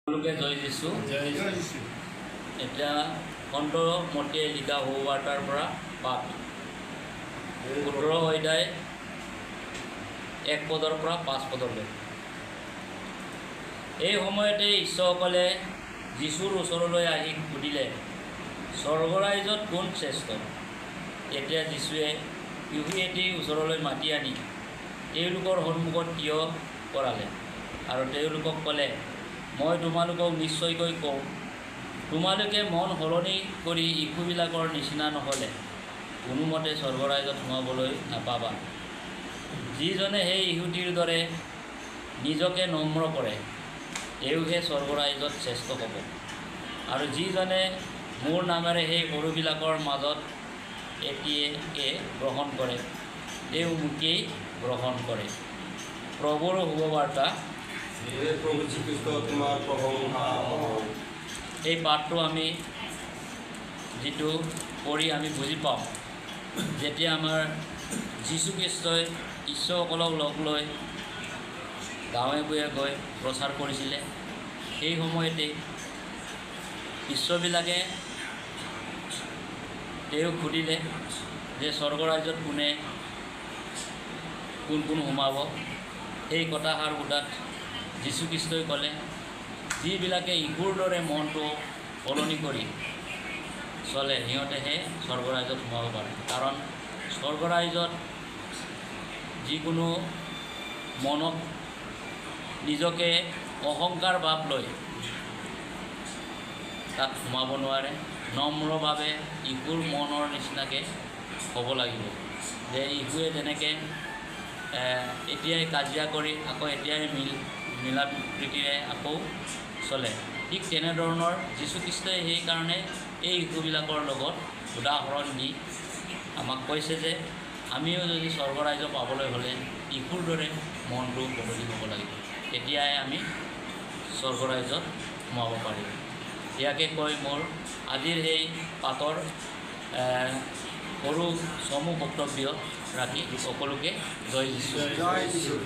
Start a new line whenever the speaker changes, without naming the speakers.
সকলোকে জয় যিশু। এতিয়া সন্ত মতীয়ে লিখা সুবাৰ্তাৰ পৰা পাঠ 17 অধ্যায় 1 পদৰ পৰা 5 পদলৈ। এই সময়তে শিষ্যসকলে যীশুৰ ওচৰলৈ আহি সুধিলে, স্বৰ্গৰাজ্যত কোন শ্ৰেষ্ঠ? তেতিয়া যীশুৱে এটি ওচৰলৈ মাতি আনি তেওঁলোকৰ সন্মুখত থিয় কৰালে আৰু তেওঁলোকক ক'লে, মই তোমালোকক নিশ্চয়কৈ কওঁ, তোমালোকে মন সলনি কৰি শিশুবিলাকৰ নিচিনা নহ'লে কোনোমতে স্বৰ্গৰাজ্যত সোমাবলৈ নাপাবা। যিজনে সেই শিশুটিৰ দৰে নিজকে নম্ৰ কৰে তেওঁহে স্বৰ্গৰাজ্যত শ্ৰেষ্ঠ হ'ব। আৰু যিজনে মোৰ নামেৰে সেই সৰুবিলাকৰ মাজত এটিকে গ্ৰহণ কৰে তেওঁ মোকেই গ্ৰহণ কৰে। প্ৰভুৰ শুভবাৰ্তা। এই পাঠটো আমি যিটো পঢ়ি আমি বুজি পাওঁ, যেতিয়া আমাৰ যীশুখ্ৰীষ্টই শিষ্যসকলক লগ লৈ গাঁৱে ভূঞে গৈ প্ৰচাৰ কৰিছিলে, সেই সময়তে শিষ্যবিলাকে তেওঁক সুধিলে যে স্বৰ্গৰাজ্যত কোন কোন সোমাব। সেই কথাষাৰ সোধাত যীশুখ্ৰীষ্টই ক'লে, যিবিলাকে শিশুৰ দৰে মনটো সলনি কৰি চলে সিহঁতেহে স্বৰ্গৰাজ্যত সোমাব পাৰে। কাৰণ স্বৰ্গৰাজ্যত যিকোনো মনত নিজকে অহংকাৰ ভাৱ লৈ তাত সোমাব নোৱাৰে। নম্ৰভাৱে শিশুৰ মনৰ নিচিনাকৈ হ'ব লাগিব, যে শিশুৱে যেনেকৈ এতিয়াই কাজিয়া কৰি আকৌ এতিয়াই মিলা প্ৰীতিৰে আকৌ চলে, ঠিক তেনেধৰণৰ যীশুখ্ৰীষ্টই সেইকাৰণে এই শিশুবিলাকৰ লগত উদাহৰণ দি আমাক কৈছে যে আমিও যদি স্বৰ্গৰাজ্য পাবলৈ হ'লে শিশুৰ দৰে মনটো বদলি হ'ব লাগিব, তেতিয়াই আমি স্বৰ্গৰাজ্যত সোমাব পাৰিম। ইয়াকে কৈ মোৰ আজিৰ সেই পাঠৰ সৰু চমু বক্তব্য ৰাখি সকলোকে জয় যিশু।